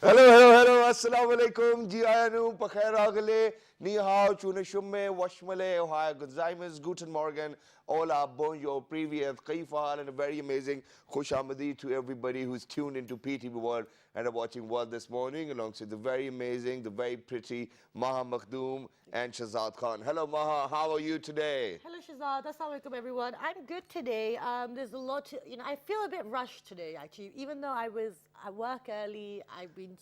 Hello. Assalamu alaikum. Ji ayanu, pakhair agale, ni hao, chune shumme, washmale, ohio, gozaimas, guten morgen, hola, bonjour, privyet, kaifal, and a very amazing khush amadi to everybody who's tuned into PTV World and are watching World this morning, alongside the very amazing, the very pretty Maha Makhdoom and Shahzad Khan. Hello, Maha. How are you today? Hello, Shahzad. Assalamu alaikum, everyone. I'm good today. There's a lot to, I feel a bit rushed today, actually. Even though I work early, I've been,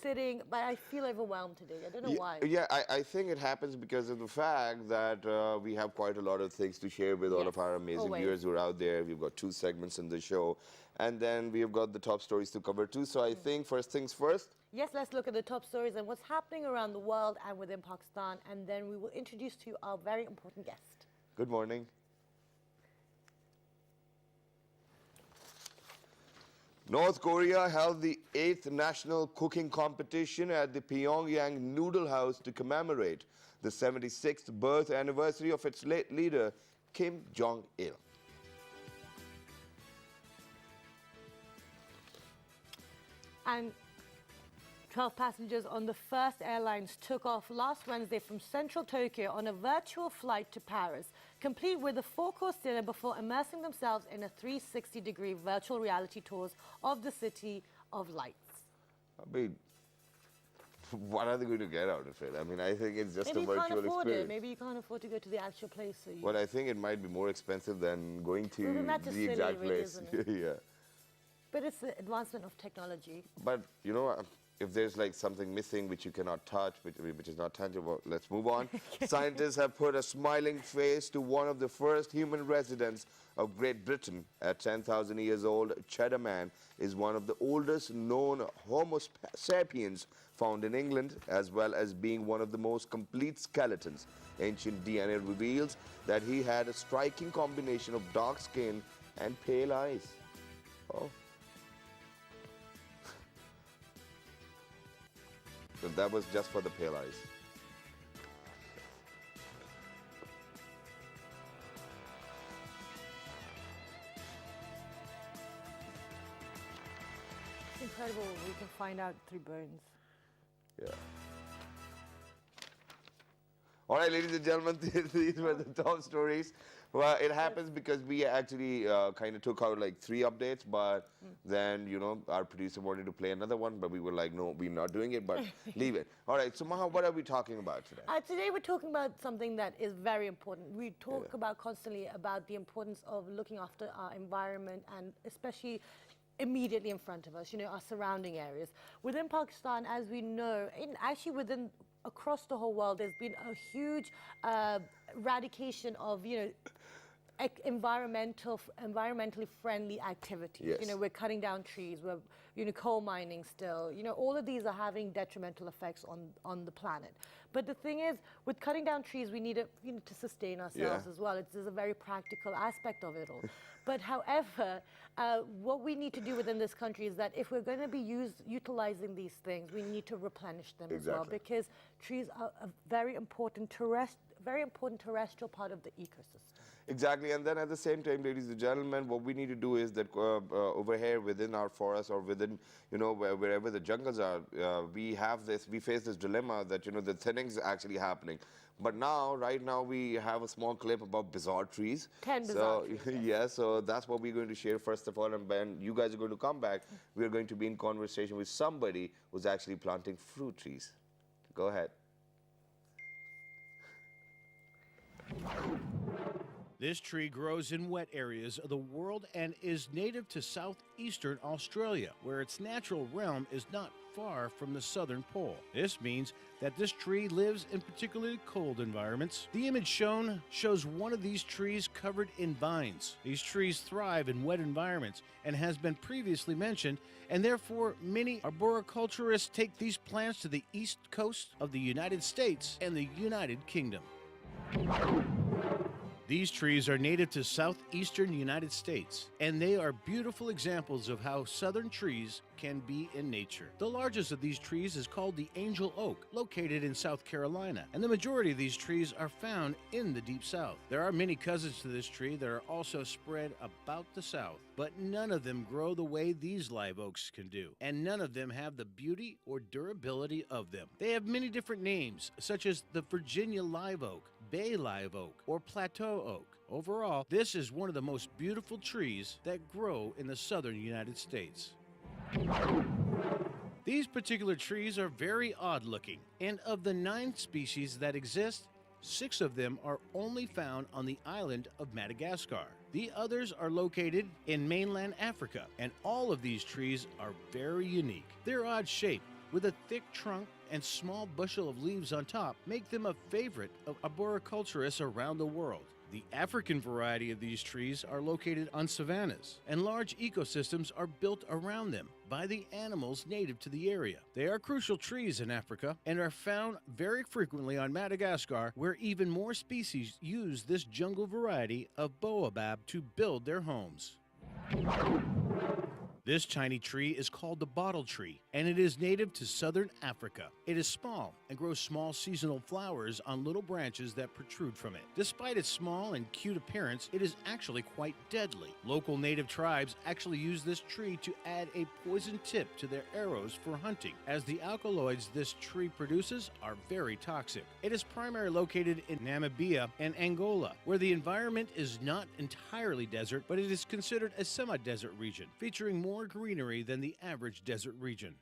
sitting, but I feel overwhelmed today. I don't know why. Yeah, I think it happens because of the fact that we have quite a lot of things to share with all of our amazing viewers who are out there. We've got 2 segments in the show, and then we've got the top stories to cover too. So I think first things first. Yes, let's look at the top stories and what's happening around the world and within Pakistan, and then we will introduce to you our very important guest. Good morning. North Korea held the 8th national cooking competition at the Pyongyang Noodle House to commemorate the 76th birth anniversary of its late leader, Kim Jong-il. And 12 passengers on the First Airlines took off last Wednesday from central Tokyo on a virtual flight to Paris, complete with a 4-course dinner before immersing themselves in a 360-degree virtual reality tours of the City of Lights. I mean, what are they going to get out of it? I mean, I think it's just Maybe a virtual you can't afford experience. it. Maybe you can't afford to go to the actual place. So Well, I think it might be more expensive than going to Well, that's just the silly, exact really, place. isn't it? Yeah. But it's the advancement of technology. But, if there's like something missing which you cannot touch, which is not tangible, let's move on. Scientists have put a smiling face to one of the first human residents of Great Britain. At 10,000 years old, Cheddar Man is one of the oldest known Homo sapiens found in England, as well as being one of the most complete skeletons. Ancient DNA reveals that he had a striking combination of dark skin and pale eyes. Oh. So that was just for the pale eyes. It's incredible what we can find out through bones. Yeah. All right, ladies and gentlemen, these were the top stories. Well, it happens because we actually kind of took out like 3 updates, but then, our producer wanted to play another one, but we were like, no, we're not doing it, but leave it. All right, so Maha, what are we talking about today? Today we're talking about something that is very important. We talk about constantly about the importance of looking after our environment, and especially immediately in front of us, our surrounding areas. Within Pakistan, as we know, across the whole world, there's been a huge eradication of, environmentally friendly activities. Yes. We're cutting down trees, we're coal mining still. All of these are having detrimental effects on the planet. But the thing is, with cutting down trees, we need it to sustain ourselves as well. There's a very practical aspect of it all. But however, what we need to do within this country is that if we're going to be utilizing these things, we need to replenish them as well, because trees are a very important terrestrial part of the ecosystem. Exactly, and then at the same time, ladies and gentlemen, what we need to do is that over here within our forests or within, wherever the jungles are, we face this dilemma that, the thinning's actually happening. But right now, we have a small clip about bizarre trees. 10 bizarre trees. Yeah, so that's what we're going to share first of all, and when you guys are going to come back, we're going to be in conversation with somebody who's actually planting fruit trees. Go ahead. This tree grows in wet areas of the world and is native to southeastern Australia, where its natural realm is not far from the southern pole. This means that this tree lives in particularly cold environments. The image shown shows one of these trees covered in vines. These trees thrive in wet environments and has been previously mentioned, and therefore many arboriculturists take these plants to the east coast of the United States and the United Kingdom. These trees are native to southeastern United States, and they are beautiful examples of how southern trees can be in nature. The largest of these trees is called the angel oak, located in South Carolina, and the majority of these trees are found in the deep south. There are many cousins to this tree that are also spread about the south, but none of them grow the way these live oaks can do, and none of them have the beauty or durability of them. They have many different names, such as the Virginia live oak, Bay live oak, or plateau oak. Overall, this is one of the most beautiful trees that grow in the southern United States. These particular trees are very odd looking, and of the 9 species that exist, 6 of them are only found on the island of Madagascar. The others are located in mainland Africa, and all of these trees are very unique. Their odd shape, with a thick trunk and small bushel of leaves on top, make them a favorite of arboriculturists around the world. The African variety of these trees are located on savannas, and large ecosystems are built around them by the animals native to the area. They are crucial trees in Africa and are found very frequently on Madagascar, where even more species use this jungle variety of baobab to build their homes. This tiny tree is called the bottle tree, and it is native to southern Africa. It is small and grows small seasonal flowers on little branches that protrude from it. Despite its small and cute appearance, it is actually quite deadly. Local native tribes actually use this tree to add a poison tip to their arrows for hunting, as the alkaloids this tree produces are very toxic. It is primarily located in Namibia and Angola, where the environment is not entirely desert, but it is considered a semi-desert region, featuring more greenery than the average desert region.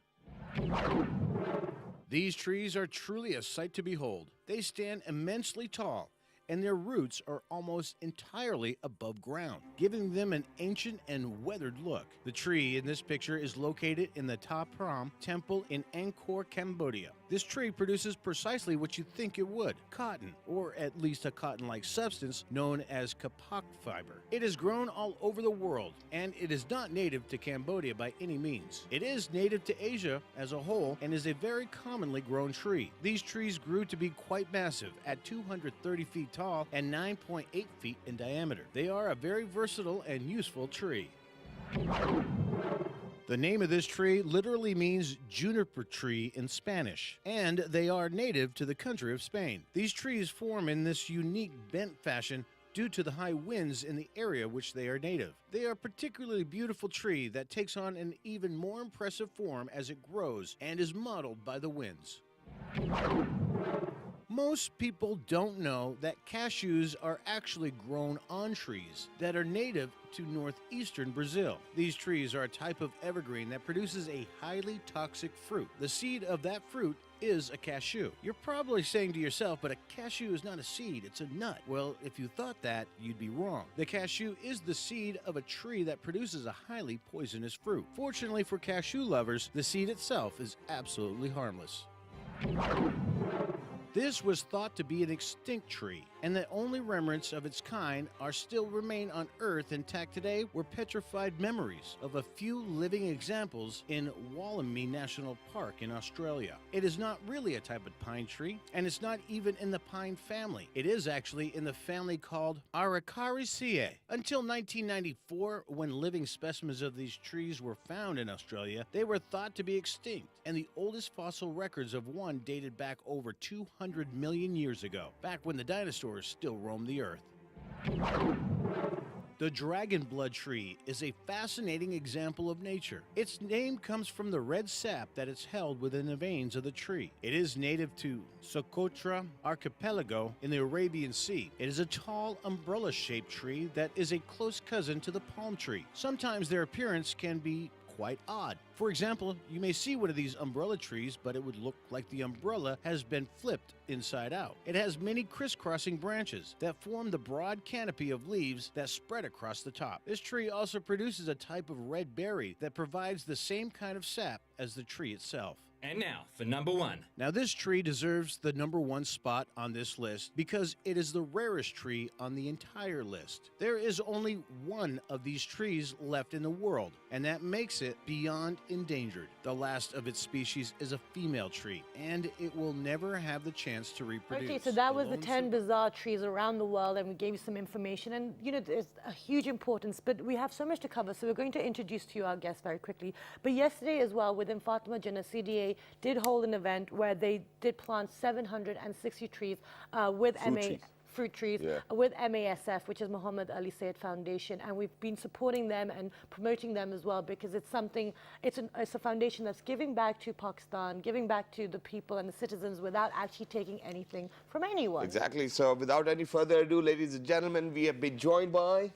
These trees are truly a sight to behold. They stand immensely tall, and their roots are almost entirely above ground, giving them an ancient and weathered look. The tree in this picture is located in the Ta Prohm Temple in Angkor, Cambodia. This tree produces precisely what you think it would, cotton, or at least a cotton-like substance known as kapok fiber. It is grown all over the world, and it is not native to Cambodia by any means. It is native to Asia as a whole and is a very commonly grown tree. These trees grew to be quite massive at 230 feet tall and 9.8 feet in diameter. They are a very versatile and useful tree. The name of this tree literally means juniper tree in Spanish, and they are native to the country of Spain. These trees form in this unique bent fashion due to the high winds in the area which they are native. They are a particularly beautiful tree that takes on an even more impressive form as it grows and is modeled by the winds. Most people don't know that cashews are actually grown on trees that are native to northeastern Brazil. These trees are a type of evergreen that produces a highly toxic fruit. The seed of that fruit is a cashew. You're probably saying to yourself, but a cashew is not a seed, it's a nut. Well, if you thought that, you'd be wrong. The cashew is the seed of a tree that produces a highly poisonous fruit. Fortunately for cashew lovers, the seed itself is absolutely harmless. This was thought to be an extinct tree, and the only remnants of its kind are still remain on Earth intact today were petrified memories of a few living examples in Wollemi National Park in Australia. It is not really a type of pine tree, and it's not even in the pine family. It is actually in the family called Araucariaceae. Until 1994, when living specimens of these trees were found in Australia, they were thought to be extinct, and the oldest fossil records of one dated back over 200 million years ago, back when the dinosaurs still roamed the earth. The dragon blood tree is a fascinating example of nature. Its name comes from the red sap that is held within the veins of the tree. It is native to Socotra archipelago in the Arabian Sea. It is a tall, umbrella-shaped tree that is a close cousin to the palm tree. Sometimes their appearance can be quite odd. For example, you may see one of these umbrella trees, but it would look like the umbrella has been flipped inside out. It has many crisscrossing branches that form the broad canopy of leaves that spread across the top. This tree also produces a type of red berry that provides the same kind of sap as the tree itself. And now for number one. Now, this tree deserves the #1 spot on this list because it is the rarest tree on the entire list. There is only one of these trees left in the world, and that makes it beyond endangered. The last of its species is a female tree, and it will never have the chance to reproduce. Okay, so that was the 10 bizarre trees around the world, and we gave you some information. And, you know, there's a huge importance, but we have so much to cover, so we're going to introduce to you our guests very quickly. But yesterday as well, within Fatima Jinnah, CDA did hold an event where they did plant 760 trees with fruit trees with MASF, which is Muhammad Ali Said Foundation, and we've been supporting them and promoting them as well because it's something, it's a foundation that's giving back to Pakistan, giving back to the people and the citizens without actually taking anything from anyone. Exactly. So without any further ado, ladies and gentlemen, we have been joined by...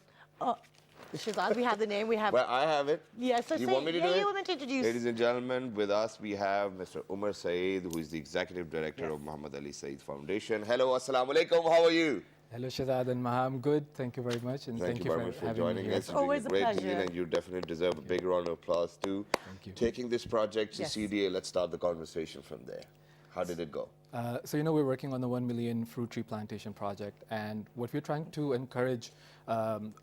Shazad, we have the name, we have... Well, I have it. Yes, so you want me to do it? You want me to introduce? Ladies and gentlemen, with us we have Mr. Umar Saeed, who is the Executive Director of Muhammad Ali Saeed Foundation. Hello, assalamu alaikum, how are you? Hello, Shazad and Maha. I'm good. Thank you very much. And thank you very much for joining us. Always a pleasure. And you definitely deserve a big round of applause too. Thank you. Taking this project to CDA, let's start the conversation from there. How did it go? So, you know, we're working on the 1 million fruit tree plantation project. And what we're trying to encourage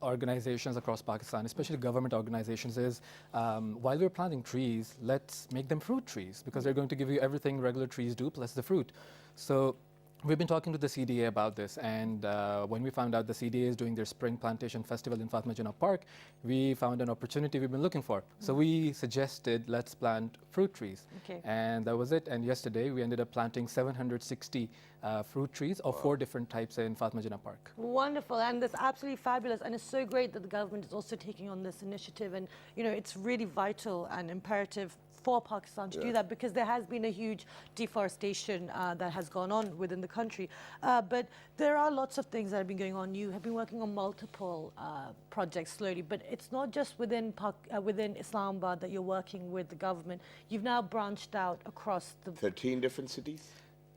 organizations across Pakistan, especially government organizations, is while we're planting trees, let's make them fruit trees because they're going to give you everything regular trees do plus the fruit. So we've been talking to the CDA about this, and when we found out the CDA is doing their spring plantation festival in Fatima Jinnah Park, we found an opportunity we've been looking for. So we suggested, let's plant fruit trees. Okay. And that was it. And yesterday we ended up planting 760 fruit trees of 4 different types in Fatima Jinnah Park. Wonderful, and that's absolutely fabulous. And it's so great that the government is also taking on this initiative. And, you know, it's really vital and imperative for Pakistan to do that because there has been a huge deforestation that has gone on within the country. But there are lots of things that have been going on. You have been working on multiple projects slowly, but it's not just within Islamabad that you're working with the government. You've now branched out across the... 13 different cities?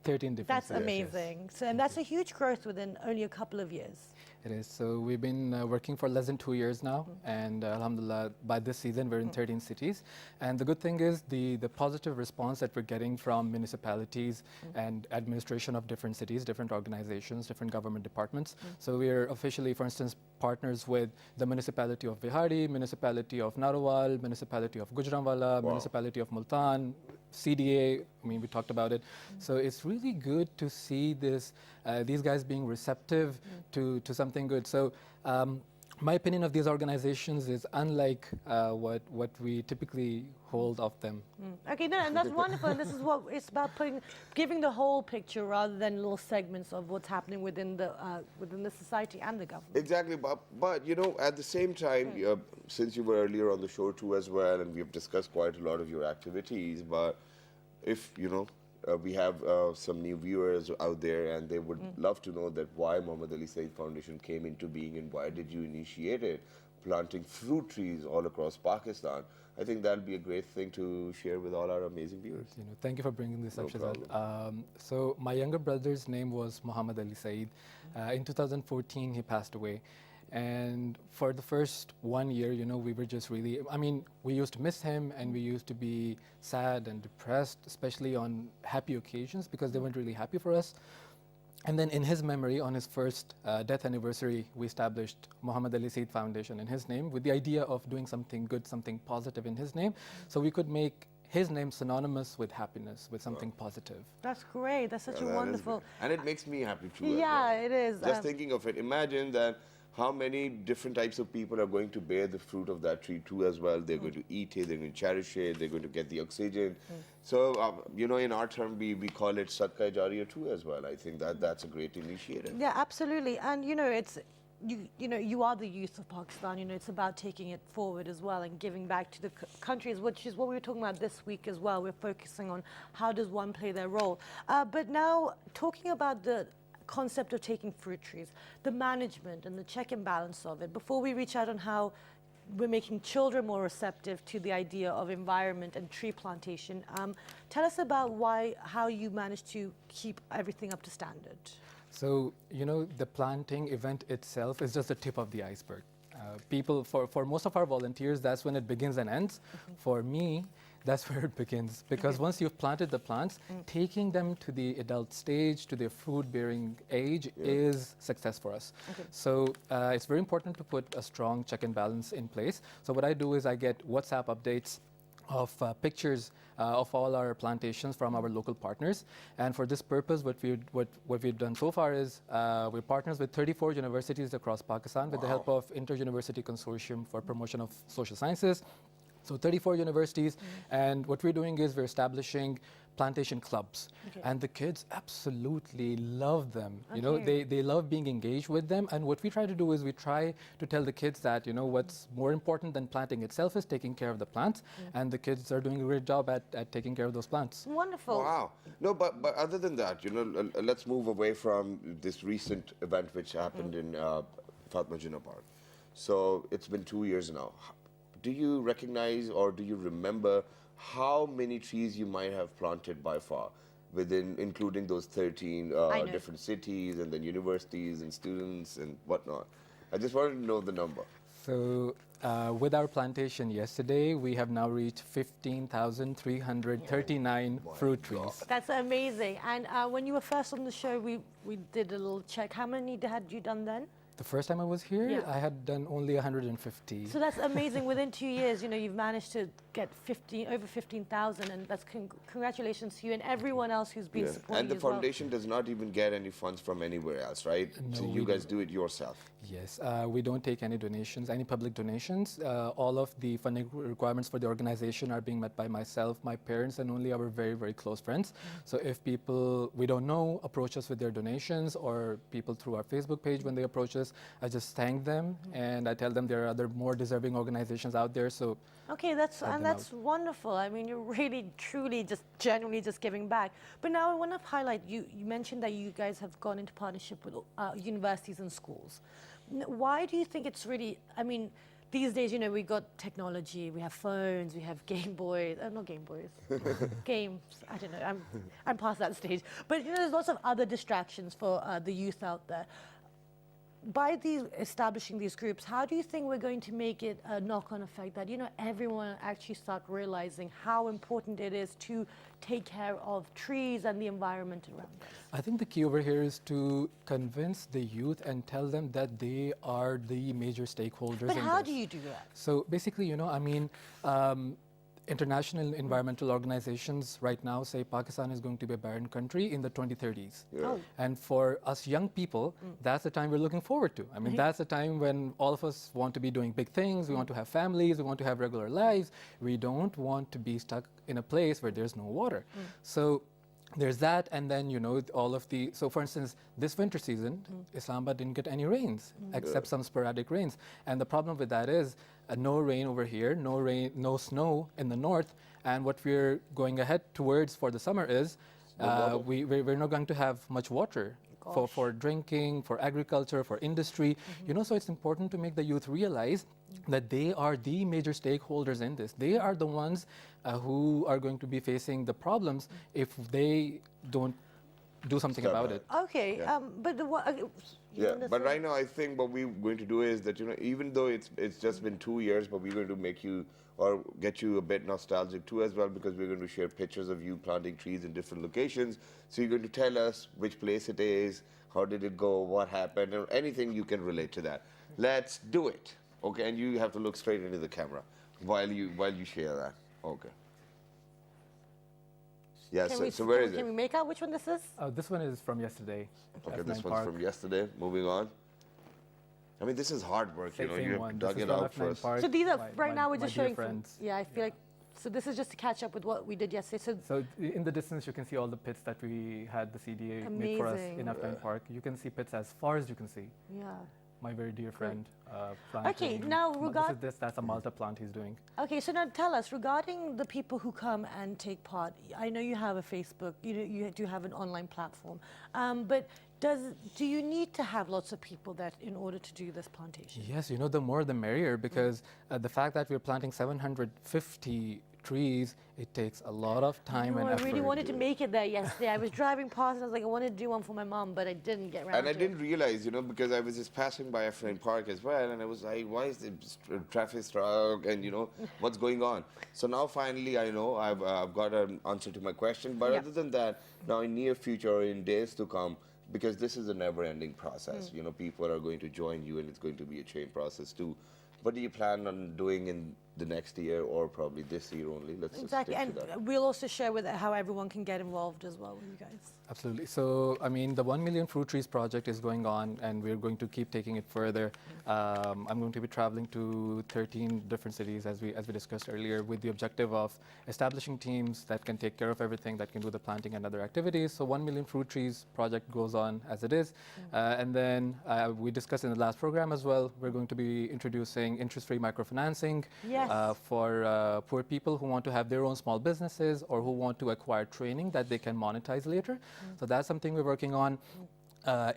13 different That's cities. amazing. Yes. So, and that's a huge growth within only a couple of years. It is. So we've been working for less than 2 years now, and alhamdulillah, by this season we're in 13 cities. And the good thing is the positive response that we're getting from municipalities and administration of different cities, different organizations, different government departments. So we're officially, for instance, partners with the municipality of Bihari, municipality of Narowal, municipality of Gujranwala, municipality of Multan, CDA, I mean, we talked about it. So it's really good to see this, these guys being receptive to something good. So my opinion of these organizations is unlike what we typically hold of them. Okay, no, and that's wonderful. And this is what it's about, giving the whole picture rather than little segments of what's happening within the society and the government. Exactly, but you know, at the same time, since you were earlier on the show too as well, and we've discussed quite a lot of your activities, but if, you know, we have some new viewers out there and they would love to know that why Muhammad Ali Saeed Foundation came into being and why did you initiate it, planting fruit trees all across Pakistan. I think that would be a great thing to share with all our amazing viewers. You know, thank you for bringing this up, problem. Shazad. So my younger brother's name was Muhammad Ali Saeed. In 2014, he passed away. And for the first 1 year, you know, we were just really, I mean, we used to miss him and we used to be sad and depressed, especially on happy occasions because they weren't really happy for us. And then in his memory, on his first death anniversary, we established Muhammad Ali Saeed Foundation in his name with the idea of doing something good, something positive in his name, so we could make his name synonymous with happiness, with something positive. That's great. That's such a wonderful... And it makes me happy too. Yeah, it is. Just thinking of it, imagine that how many different types of people are going to bear the fruit of that tree too as well. They're going to eat it, they're going to cherish it, they're going to get the oxygen. So, you know, in our term, we call it Sadqa Jariyah too as well. I think that's a great initiative. Yeah, absolutely. And, you know, it's... You know, you are the youth of Pakistan. You know, it's about taking it forward as well and giving back to the countries, which is what we were talking about this week as well. We're focusing on how does one play their role. But now, talking about the concept of taking fruit trees, the management and the check and balance of it, before we reach out on how we're making children more receptive to the idea of environment and tree plantation, tell us about how you managed to keep everything up to standard. So, you know, the planting event itself is just the tip of the iceberg. People, for most of our volunteers, that's when it begins and ends. For me, That's where it begins. Because once you've planted the plants, taking them to the adult stage, to their fruit-bearing age, is success for us. So it's very important to put a strong check and balance in place. So what I do is I get WhatsApp updates of pictures of all our plantations from our local partners. And for this purpose, what we've done so far is we're partners with 34 universities across Pakistan with the help of Inter-University Consortium for Promotion of Social Sciences. So 34 universities, and what we're doing is we're establishing plantation clubs, and the kids absolutely love them. You know, they love being engaged with them, and what we try to do is we try to tell the kids that, you know, what's more important than planting itself is taking care of the plants, and the kids are doing a great job at taking care of those plants. Wonderful. Wow. No, but other than that, you know, let's move away from this recent event which happened in Fatma Jinnah Park. So it's been 2 years now. Do you recognize or do you remember how many trees you might have planted by far, including those 13 different cities and then universities and students and whatnot? I just wanted to know the number. So with our plantation yesterday, we have now reached 15,339 fruit trees. That's amazing. And when you were first on the show, we did a little check. How many had you done then? The first time I was here, I had done only 150. So that's amazing. Within 2 years, you know, you've managed to get over 15,000, and that's congratulations to you and everyone else who's been supporting And the you as well. foundation does not even get any funds from anywhere else, right? No, So you guys do it yourself. Yes, we don't take any donations, any public donations. All of the funding requirements for the organization are being met by myself, my parents, and only our very, very close friends. So if people we don't know approach us with their donations, or people through our Facebook page when they approach us, I just thank them and I tell them there are other more deserving organizations out there. So okay, that's wonderful. I mean, you're really, truly, just genuinely just giving back. But now I want to highlight, you mentioned that you guys have gone into partnership with universities and schools. Why do you think it's really, I mean, these days, you know, we got technology, we have phones, we have Game Boys, not Game Boys, games, I don't know, I'm past that stage. But, you know, there's lots of other distractions for the youth out there. By establishing these groups, how do you think we're going to make it a knock-on effect that, you know, everyone actually start realizing how important it is to take care of trees and the environment around us? I think the key over here is to convince the youth and tell them that they are the major stakeholders. But how do you do that? So basically, you know, I mean, international environmental organizations right now say Pakistan is going to be a barren country in the 2030s. Oh. And for us young people, that's the time we're looking forward to. I mean, that's the time when all of us want to be doing big things, we want to have families, we want to have regular lives. We don't want to be stuck in a place where there's no water. So there's that, and then, you know, all of the, so for instance, this winter season, Islamabad didn't get any rains, except some sporadic rains. And the problem with that is no rain over here, no snow in the north, and what we're going ahead towards for the summer is we're not going to have much water for drinking, for agriculture, for industry. You know, so it's important to make the youth realize that they are the major stakeholders in this. They are the ones who are going to be facing the problems if they don't do something about it. Okay, but but right now I think what we're going to do is that, you know, even though it's just been 2 years, but we're going to make you or get you a bit nostalgic too as well, because we're going to share pictures of you planting trees in different locations. So you're going to tell us which place it is, how did it go, what happened, or anything you can relate to that. Let's do it. Okay, and you have to look straight into the camera while you share that. Okay. Yeah, so where is it? Can we make out which one this is? This one is from yesterday. Okay, this one's from yesterday. Moving on. I mean, this is hard work, you know. You have dug it out first. So these are, right now we're just showing, I feel like, so this is just to catch up with what we did yesterday. So in the distance, you can see all the pits that we had the CDA make for us in Afghan Park. You can see pits as far as you can see. Yeah. My very dear friend planting. Okay, now that's a Malta plant he's doing. Okay, so now tell us, regarding the people who come and take part, I know you have a Facebook, you do have an online platform, but do you need to have lots of people that in order to do this plantation? Yes, you know, the more the merrier, because the fact that we're planting 750 trees, it takes a lot of time No, and I effort. really wanted to make it there yesterday. I was driving past and I was like, I wanted to do one for my mom, but I didn't get around And I to didn't realize, you know, because I was just passing by a friend park as well, and I was like, why is there traffic struck, and, you know, what's going on? So now finally I know I've got an answer to my question. But Yeah. other than that, now in near future or in days to come, because this is a never-ending process, you know, people are going to join you, and it's going to be a chain process too. What do you plan on doing in the next year, or probably this year only? Let's Exactly, just and stick to that. we'll also share with it how everyone can get involved as well with you guys. Absolutely. So, I mean, the 1 million fruit trees project is going on, and we're going to keep taking it further. I'm going to be traveling to 13 different cities, as we discussed earlier, with the objective of establishing teams that can take care of everything, that can do the planting and other activities. So, 1 million fruit trees project goes on as it is. And then we discussed in the last program as well, we're going to be introducing interest-free microfinancing Yes. for poor people who want to have their own small businesses or who want to acquire training that they can monetize later. So that's something we're working on.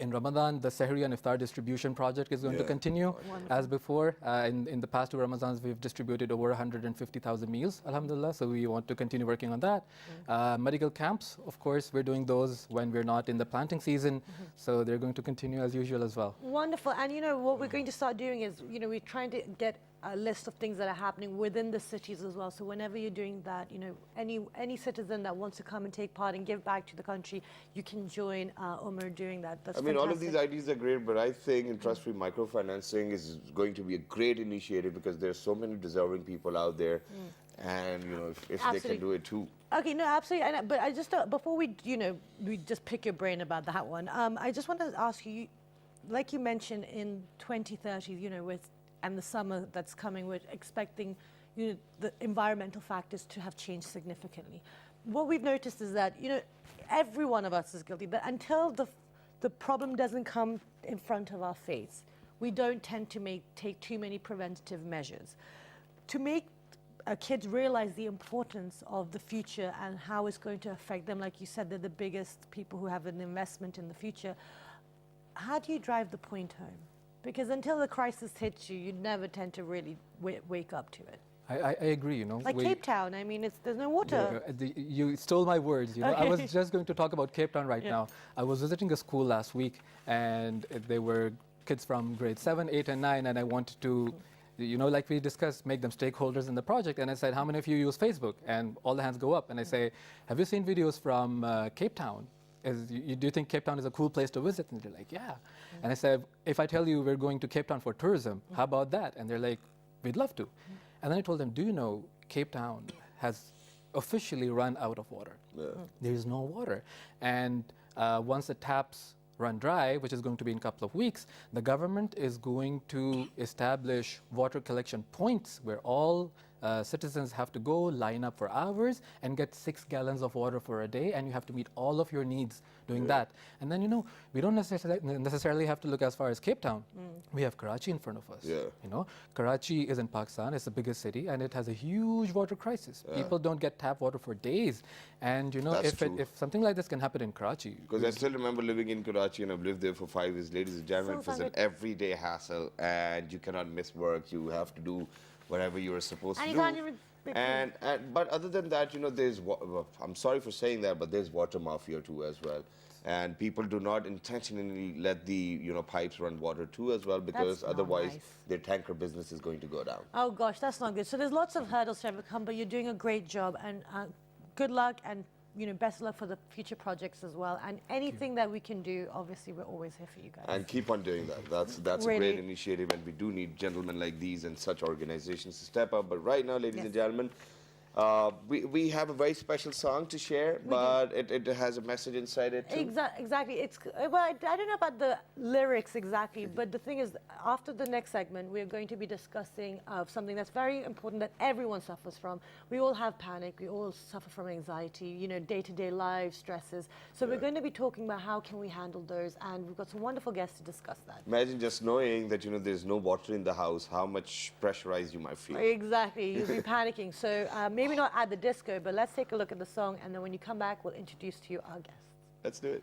In Ramadan, the Sahri and Iftar distribution project is going to continue as before. In the past two Ramadans, we've distributed over 150,000 meals, alhamdulillah, so we want to continue working on that. Medical camps, of course, we're doing those when we're not in the planting season, so they're going to continue as usual as well. Wonderful. And you know what we're going to start doing is, you know, we're trying to get a list of things that are happening within the cities as well. So whenever you're doing that, you know, any citizen that wants to come and take part and give back to the country, you can join Umar doing that. That's I mean, all of fantastic. these ideas are great, but I think interest-free microfinancing is going to be a great initiative, because there's so many deserving people out there, and you know, if they Absolutely. can do it too. Okay, no, absolutely. But I just, before we, you know, we just pick your brain about that one, I just want to ask you, like you mentioned in 2030, you know, and the summer that's coming, we're expecting, you know, the environmental factors to have changed significantly. What we've noticed is that, you know, every one of us is guilty, but until the problem doesn't come in front of our face, we don't tend to take too many preventative measures. To make kids realize the importance of the future and how it's going to affect them, like you said, they're the biggest people who have an investment in the future. How do you drive the point home? Because until the crisis hits you, you never tend to really wake up to it. I agree, you know. Like Cape Town, I mean, there's no water. You stole my words, you know. I was just going to talk about Cape Town right now. I was visiting a school last week, and they were kids from grade 7, 8, and 9, and I wanted to, you know, like we discussed, make them stakeholders in the project. And I said, how many of you use Facebook? And all the hands go up. And I say, have you seen videos from Cape Town? Do you think Cape Town is a cool place to visit? And they're like, yeah. And I said, if I tell you we're going to Cape Town for tourism, how about that? And they're like, we'd love to. And then I told them, do you know Cape Town has officially run out of water? There is no water. And once the taps run dry, which is going to be in a couple of weeks, the government is going to establish water collection points where all citizens have to go line up for hours and get 6 gallons of water for a day, and you have to meet all of your needs doing that. And then, you know, we don't necessarily have to look as far as Cape Town. We have Karachi in front of us. You know, Karachi is in Pakistan, it's the biggest city, and it has a huge water crisis. People don't get tap water for days. And, you know, if something like this can happen in Karachi. Because I still remember living in Karachi, and I've lived there for 5 years. Ladies and gentlemen, it's an everyday hassle, and you cannot miss work. You have to do whatever you are supposed to do. But other than that, you know, I'm sorry for saying that, but there's water mafia too as well. And people do not intentionally let the, you know, pipes run water too as well, because otherwise their tanker business is going to go down. Oh gosh, that's not good. So there's lots of hurdles to overcome, but you're doing a great job, and good luck, and you know, best of luck for the future projects as well. And anything that we can do, obviously, we're always here for you guys. And keep on doing that. That's Really. a great initiative, and we do need gentlemen like these and such organizations to step up. But right now, ladies and gentlemen, we have a very special song to share, but it has a message inside it too. Exactly. It's well, I don't know about the lyrics exactly, but the thing is, after the next segment, we're going to be discussing something that's very important that everyone suffers from. We all have panic. We all suffer from anxiety. You know, day-to-day life stresses. So we're going to be talking about how can we handle those, and we've got some wonderful guests to discuss that. Imagine just knowing that, you know, there's no water in the house, how much pressurized you might feel. Exactly. You'll be panicking. So maybe not at the disco, but let's take a look at the song, and then when you come back, we'll introduce to you our guests. Let's do it.